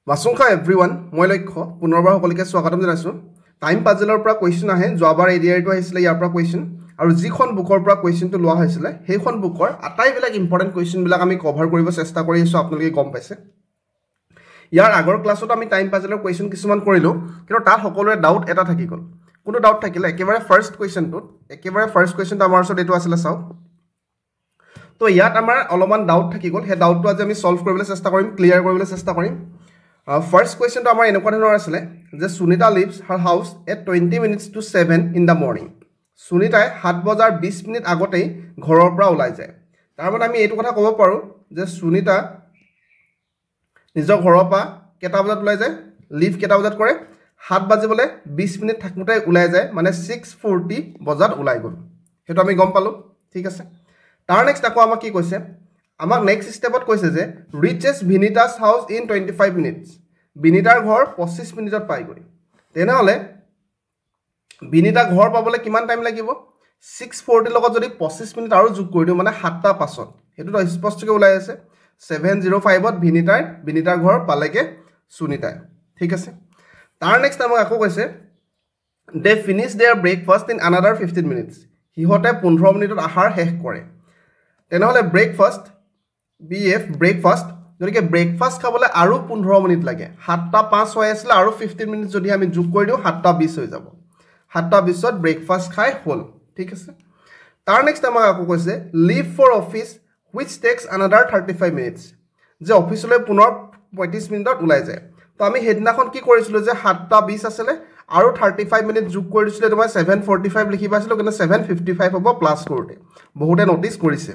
Masungkha everyone, মই লক্ষ্য পুনৰবাৰ সকলোকে স্বাগতম জনাইছো টাইম পাজলৰ পৰা কোৱেশ্চন আহে যোৱাবাৰ এডিআৰটো আহিছিল ইয়াৰ পৰা কোৱেশ্চন আৰু যিখন বুকৰ পৰা কোৱেশ্চনটো লোৱা হৈছিল সেইখন বুকৰ আটাইবিলাক ইম্পৰ্টেন্ট কোৱেশ্চন বিলাক আমি কভাৰ কৰিব চেষ্টা কৰি আছো আপোনালোকে গম পাইছে ইয়াৰ আগৰ ক্লাছত আমি টাইম পাজলৰ কোৱেশ্চন কিছুমান কৰিলো কিন্তু তাত সকলোৰে ডাউট এটা থাকি গল কোনো ডাউট থাকিলে একেবাৰে ফাৰ্স্ট কোৱেশ্চনটো আমাৰ ওচৰত এটো আছিল চাও তো ইয়াত আমাৰ অলপমান ডাউট থাকি গল হে ডাউটটো আজি আমি সলভ কৰিবলৈ চেষ্টা কৰিম ক্লিয়াৰ কৰিবলৈ চেষ্টা কৰিম First question to our the Sunita leaves her house at 20 minutes to 7 in the morning. Sunita hat bazar 20 minutes agote ghoror pra ulai jay. Tar mane ami etu kotha kobo paru je Sunita nijor ghoror pa keta bazat ulai jay leave keta bazat kore 7 bajibole 20 minutes thakmutai ulai jay mane 6:40 bazat ulai gol. Hetu ami gom palo thik ase. Tar next ako ama ki koise আমাক next স্টেপত কৈছে যে ৰিচেস ভিনিতাস হাউস in 25 minutes ভিনিতাৰ ঘৰ 25 মিনিটত পাই গৈ তেনেহলে ভিনিতা ঘৰ পাবলে কিমান টাইম লাগিব 6:40 লগত যদি 25 মিনিট আৰু যোগ কৰি দিও মানে 7টা পাছত হেতু তো স্পষ্টকৈ ওলাই আছে 7:05 ত ভিনিতাৰ ঘৰ পালেকে সুনিতা ঠিক আছে তাৰ নেক্সট আমাক আকৌ কৈছে they finish their breakfast in another 15 minutes হিহতে 15 মিনিটত আহাৰ শেষ কৰে তেনেহলে ব্ৰেকফাষ্ট BF breakfast জৰিকে ব্ৰেকফাষ্ট খাবলে আৰু 15 মিনিট লাগে 7টা 5 হৈ আছিল আৰু 15 মিনিট যদি আমি যোগ কৰি দিও 7টা 20 হৈ যাব 7টা 20 ত ব্ৰেকফাষ্ট খাই হল ঠিক আছে তাৰ নেক্সট আমাক আকৌ কৈছে leave for office which takes another 35 minutes যে অফিসলৈ পুনৰ 35 মিনিটত ওলাই যায় তো আমি হেদিনাখন কি কৰিছিলো যে 7টা 20 আছিল আৰু 35 মিনিট যোগ কৰি দিছিল তোমাৰ 7:45 লিখি পাইছিল কিন্তু 7:55 হ'ব প্লাস কৰোতে বহুতে নোটিস কৰিছে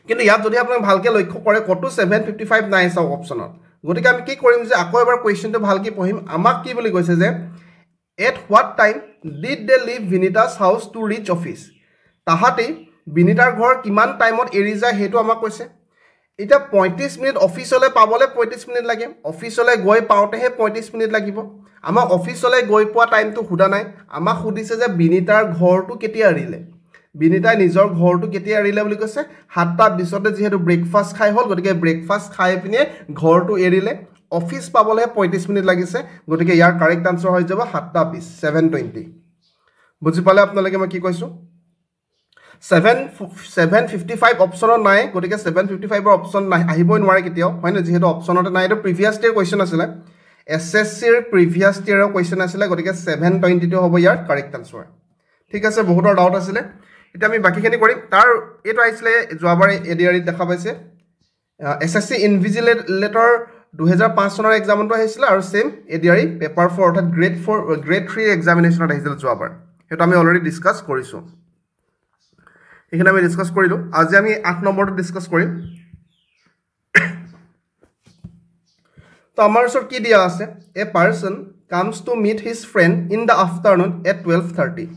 কিন্তু ইয়াত যদি আপোনাক ভালকে লক্ষ্য কৰে কত 7:55 নাই চাও অপচনত গতিকে আমি কি কৰিম যে আকৌ এবাৰ কোৱেশ্চনটো ভালকে পঢ়িম আমাক কি বুলি কৈছে যে at what time did they leave Vinita's house to reach office তাহাতে বিনিতাৰ ঘৰ কিমান টাইমত এৰি যায় হেতু আমাক কৈছে এটা 35 মিনিট অফিসলৈ পাবলে 35 মিনিট লাগে অফিসলৈ গৈ পাওতেহে 35 মিনিট লাগিব আমাক অফিসলৈ গৈ পোৱা টাইমটো খুদা নাই আমাক খুদিছে যে বিনিতাৰ ঘৰটো কেতিয়া এৰিলে বিনিতা নিজৰ ঘৰটো কেতিয়া এৰিলে বুলি কৈছে 7টা 20 তে যেহেতু ব্ৰেকফাষ্ট খাই হল গতিকে ব্ৰেকফাষ্ট খাই পিনে ঘৰটো এৰিলে অফিস পাবলে 35 মিনিট লাগিছে গতিকে ইয়াৰ কাৰেক্ট আনসাৰ হৈ যাব 7টা 20 7:20 বুজি পালে আপোনালোকে মই কি কৈছো 7:55 অপচনত নাই গতিকে 7:55 ৰ অপচন নাই আহিবই নোৱাৰে কেতিয়াও হয় না যেহেতু অপচনতে নাই এটো প্ৰিভিয়াস ইয়াৰ কোৱেশ্চন আছিল এসএসসি ৰ প্ৰিভিয়াস ইয়াৰৰ কোৱেশ্চন আছিল গতিকে 7:20 টো হ'ব ইয়াৰ কাৰেক্ট আনসাৰ ঠিক আছে বহুতৰ ডাউট আছিল এটা আমি বাকিখিনি কৰিম তাৰ এটো আহিছিল যোৱাবাৰ এডিআৰই দেখা পাইছে এসএসসি ইনভিজিলেটৰ 2005 চনৰ এক্সামটো আহিছিল আৰু সেম এডিআৰই পেপাৰ 4 অৰ্থাৎ গ্ৰেড 3 এক্সামিনেশনত আহিছিল যোৱাবাৰ হেতু আমি অলৰেডি ডিসকাস কৰিছো এখানে আমি ডিসকাস কৰিলো আজি আমি 8 নম্বৰটো ডিসকাস কৰিম তো আমাৰ ওচৰত কি দিয়া আছে a person comes to meet his friend in the afternoon at 12:30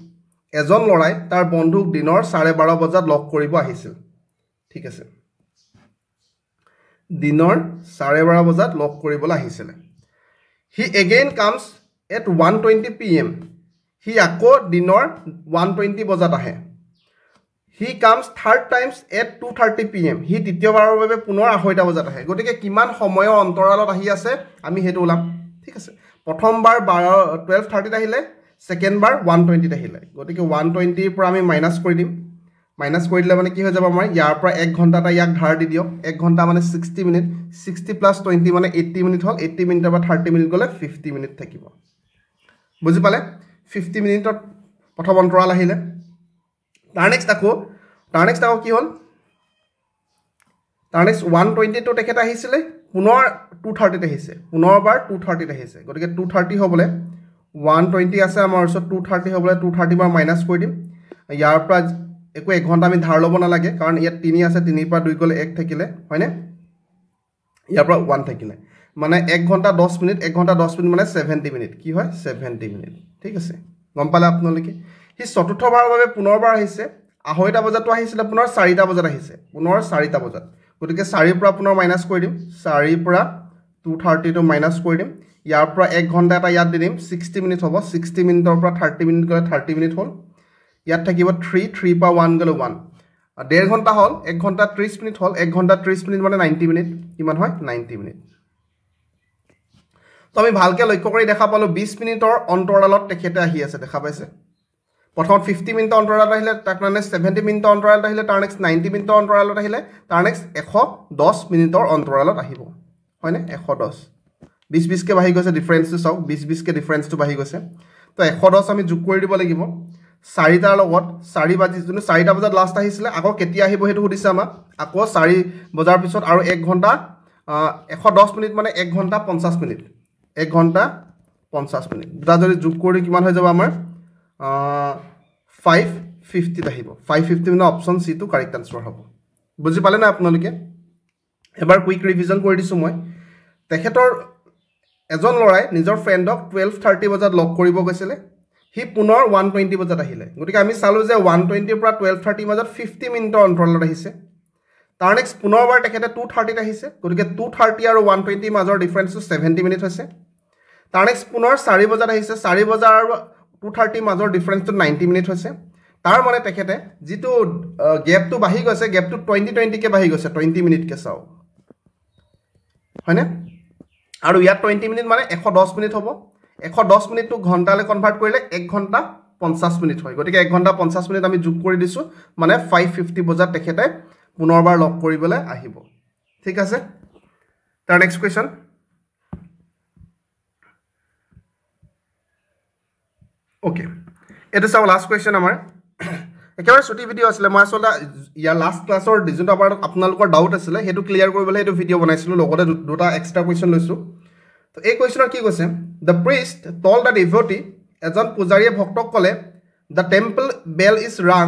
এজন লৰাই তাৰ বন্ধুক দিনৰ 12:30 বজাত লগ কৰিব আহিছিল ঠিক আছে দিনৰ 12:30 বজাত লগ কৰিবলৈ আহিছিল he again comes at 1:20 pm he আকৌ দিনৰ 1:20 বজাত আহে he comes third times at 2:30 pm he তৃতীয়বাৰৰ বাবে পুনৰ 2:30 বজাত আহে গতিকে কিমান সময়ৰ অন্তৰালত আহি আছে আমি হেতু ওলাম ঠিক আছে প্ৰথমবাৰ 12:30 আহিলে সেকেন্ড বাৰ 1:20 আহিলে গতিকে 1:20 পৰা আমি মাইনাস কৰি দিম মাইনাস কৰি দিলে মানে কি হৈ যাব আমাৰ ইয়াৰ পৰা 1 ঘণ্টাটা ইয়াক ধাৰ দি দিও 1 ঘণ্টা মানে 60 মিনিট 60 প্লাস 20 মানে 80 মিনিট হল 80 মিনিটৰ পৰা 30 মিনিট গলে 50 মিনিট থাকিব বুজি পালে 50 মিনিটত প্ৰথম অন্তৰাল আহিলে তাৰ নেক্সট আকৌ কি হল তাৰ নেক্সট 1:20 টো তেখেত আহিছিল পুনৰ 2:30 তে আহিছে পুনৰবাৰ 2:30 তে আহিছে গতিকে 2:30 হ'বলে 1:20 আছে আমাৰ ওচৰত 2:30 হ'বলে 2:30 বাৰ মাইনাস কৰি দিম ইয়াৰ পৰা একো 1 ঘণ্টা আমি ধাৰ লব না লাগে কাৰণ ইয়াত 3 আছে 3 পৰা 2 গলে 1 থাকিলে হয়নে ইয়াৰ পৰা 1 থাকিলে মানে 1 ঘণ্টা 10 মিনিট 1 ঘণ্টা 10 মিনিট মানে 70 মিনিট কি হয় 70 মিনিট ঠিক আছে গম পালে আপোনালোকে হি চতুৰ্থবাৰৰ বাবে পুনৰবাৰ আহিছে 2:30 বজাতো আহিছিল পুনৰ 4টা বজাত আহিছে পুনৰ 4টা বজাত গতিকে 4 পৰা পুনৰ মাইনাস কৰি দিম 4 পৰা 2:30 টো মাইনাস কৰি দিম ইয়াৰ পৰা 1 ঘণ্টা এটা ইয়াত দিম 60 মিনিট হ'ব 60 মিনিটৰ পৰা 30 মিনিট গলে 30 মিনিট হ'ল ইয়াত থাকিব 3 পৰা 1 গলে 1 1.5 ঘণ্টা হল 1 ঘণ্টা 30 মিনিট হল 1 ঘণ্টা 30 মিনিট মানে 90 মিনিট কিমান হয় 90 মিনিট তো আমি ভালকৈ লক্ষ্য কৰি দেখা পালোঁ 20 মিনিটৰ অন্তৰালত তেখেতে আহি আছে দেখা পাইছে প্ৰথমত 50 মিনিটৰ অন্তৰালত আহিলে তাৰ নেক্সট 70 মিনিটৰ অন্তৰালত আহিলে তাৰ নেক্সট 90 মিনিটৰ অন্তৰালত আহিলে তাৰ নেক্সট 110 মিনিটৰ অন্তৰালত আহিব হয়নে 110 20 কে বাঢ়ি গৈছে ডিফাৰেন্সটো চাওক 20 কে ডিফাৰেন্সটো বাঢ়ি গৈছে তো 110 আমি যোগ কৰি দিব লাগিব 4টাৰ লগত 4 বাজি যোন 4টা বজাত লাষ্ট আহিছিলে আকৌ কেতিয়া আহিব হেতু সুধিছে আমাক আকৌ 4 বজাৰ পিছত আৰু 1 ঘণ্টা 110 মিনিট মানে 1 ঘণ্টা 50 মিনিট 1 ঘণ্টা 50 মিনিট দুটা যদি যোগ কৰি কিমান হৈ যাব আমাৰ 550 আহিব 550 মানে option C to correct answer হ'ব বুজি পালে না আপোনালোকে এবাৰ কুইক ৰিভিজন কৰি দিছো মই তেখেতৰ এজন লৰাই নিজৰ ফ্ৰেণ্ডক 12:30 বজাত লগ কৰিব গৈছিলে হি পুনৰ 120 বজাত আহিলে গতিকে আমি চালো যে 120 পৰা 12:30 মাজত 50 মিনিটৰ অন্তৰালত আহিছে তাৰ নেক্সট পুনৰবাৰ তেখেতে 2:30 আহিছে গতিকে 2:30 আৰু 120 মাজৰ ডিফাৰেন্সটো 70 মিনিট হৈছে তাৰ নেক্সট পুনৰ 4 বজাত আহিছে 4 বজাৰ আৰু 2:30 মাজৰ ডিফাৰেন্সটো 90 মিনিট হৈছে তাৰ মানে তেখেতে যেটো গ্যাপটো বাঢ়ি গৈছে গ্যাপটো 20 কে বাঢ়ি গৈছে 20 মিনিট কে চাও হয়নে আৰু ইয়াত 20 মিনিট মানে 110 মিনিট হ'ব 110 মিনিটটো ঘণ্টালৈ কনভাৰ্ট কৰিলে 1 ঘণ্টা 50 মিনিট হয় গতিকে 1 ঘণ্টা 50 মিনিট আমি যোগ কৰি দিছো মানে 550 বজাত তেখেতে পুনৰবাৰ লগ কৰিবলৈ আহিব ঠিক আছে তাৰ নেক্সট কোৱেশ্চন ওকে এটা চাও লাষ্ট কোৱেশ্চন আমাৰ একেবাৰে ছুটি ভিডিও আছিল মই আসলে ইয়া লাষ্ট ক্লাছৰ ডিজুন আবাৰ আপোনালোকৰ ডাউট আছিল হেতু ক্লিয়াৰ কৰিবলৈ এটো ভিডিও বনাইছিলো লগতে দুটা এক্সট্ৰা কোৱেশ্চন লৈছো তো এই কোৱেশ্চনৰ কি কৈছে the priest told the devotee এজন পূজাৰীয়ে ভক্তক ক'লে the temple bell is rung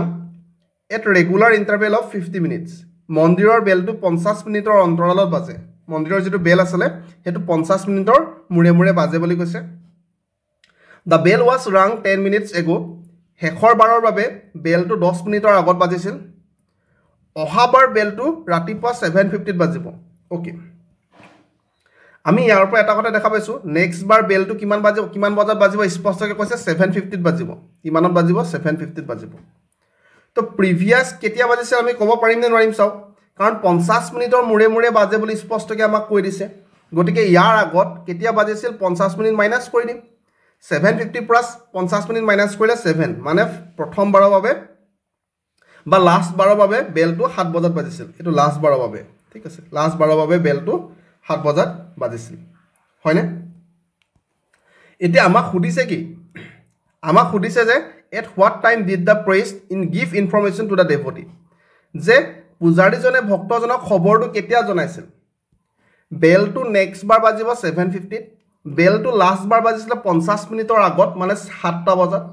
at regular interval of 50 minutes মন্দিৰৰ বেলটো 50 মিনিটৰ অন্তৰালত বাজে মন্দিৰৰ যেটো বেল আছিল হেতু 50 মিনিটৰ মুৰে মুৰে বাজে বুলি কৈছে দ্য বেল ওয়াজ ৰাং 10 মিনিটস এগো হেখৰ বাৰৰ বাবে বেলটো 10 মিনিটৰ আগত বাজিছিল অহাবাৰ বেলটো ৰাতিপুৱা 7:50 বাজিব ওকে আমি ইয়াৰ পৰা এটা কথা দেখা পাইছো নেক্সট বাৰ বেলটো কিমান বজাত বাজিব স্পষ্টকৈ কৈছে 7:50 বাজিব কিমানত বাজিব 7:50 বাজিব তো প্ৰিভিয়াস কেতিয়া বাজিছিল আমি ক'ব পাৰিম নে নোৱাৰিম চাও কাৰণ 50 মিনিটৰ মুৰে মুৰে বাজে বুলি স্পষ্টকৈ আমাক কৈ দিছে গতিকে ইয়াৰ আগত কেতিয়া বাজিছিল 50 মিনিট মাইনাস কৰি দিম 750 প্লাস 50 মিনিট মাইনাস কৰিলে 7 মানে প্ৰথম বাৰৰ বাবে বা লাষ্ট বাৰৰ বাবে বেলটো 7 বজাত বাজিছিল এটো লাষ্ট বাৰৰ বাবে ঠিক আছে লাষ্ট বাৰৰ বাবে বেলটো 7 বজাত বাজিছিল হয়নে এতিয়া আমাক খুদিছে কি আমাক খুদিছে যে at what time did the priest give information to the devotee যে পূজাৰীজনে ভক্তজনক খবৰটো কেতিয়া জনাইছিল বেলটো নেক্সট বাৰ বাজিব 7:50 বেলটো লাষ্ট বাৰ বাজিছিল 50 মিনিটৰ আগত মানে 7টা বজাত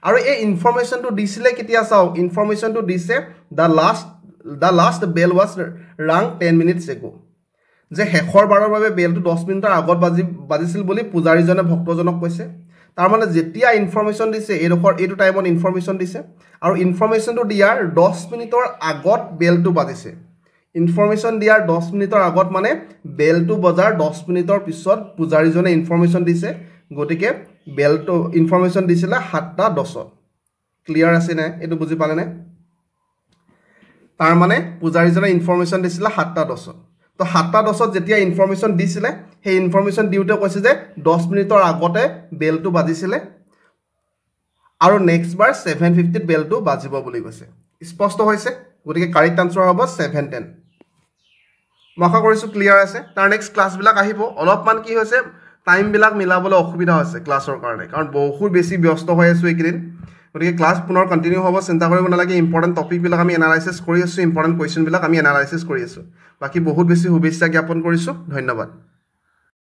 আৰু এই ইনফৰমেশনটো দিছিলে কেতিয়া চাও ইনফৰমেশনটো দিছে the last bell was rang 10 minutes ago যে হেখৰ বাৰৰ বাবে বেলটো 10 মিনিটৰ আগত বাজিছিল বুলি পূজাৰীজনে ভক্তজনক কৈছে তাৰ মানে যেতিয়া ইনফৰমেশন দিছে এইটো টাইমত ইনফৰমেশন দিছে আৰু ইনফৰমেশনটো দিয়াৰ 10 মিনিটৰ আগত বেলটো বাজিছে ইনফৰমেশন দিয়াৰ 10 মিনিটৰ আগত মানে বেলটো বজাৰ 10 মিনিটৰ পিছত পূজাৰীজনে ইনফৰমেশন দিছে গটিকে বেলটো ইনফৰমেশন দিছিলে 7:10 ক্লিয়াৰ আছে না এটো বুজি পালে না তাৰ মানে পূজাৰীজনে ইনফৰমেশন দিছিলে 7:10 তো 7:10 যেতিয়া ইনফৰমেশন দিছিলে সেই ইনফৰমেশন দিউতে কৈছে যে 10 মিনিটৰ আগতে বেলটো বাজিছিলে আৰু নেক্সট বাৰ 7:50 বেলটো বাজিব বুলি কৈছে স্পষ্ট হৈছে গটিকে কাৰেক্ট আনসাৰ হ'ব 7:10 মাখা কৰিছো ক্লিয়াৰ আছে তাৰ নেক্সট ক্লাস বিলাক আহিব অলপমান কি হৈছে টাইম বিলাক মিলাবলৈ অসুবিধা হৈছে ক্লাছৰ কাৰণে কাৰণ বহুত বেছি ব্যস্ত হৈ আছো এইকেদিন গতিকে ক্লাস পুনৰ কন্টিনিউ হ'ব চিন্তা কৰিব নালাগে ইম্পৰ্টেন্ট টপিক বিলাক আমি এনালাইসিস কৰি আছো ইম্পৰ্টেন্ট কোৱেশ্চন বিলাক আমি এনালাইসিস কৰি আছো বাকি বহুত বেছি শুভেচ্ছা জ্ঞাপন কৰিছো ধন্যবাদ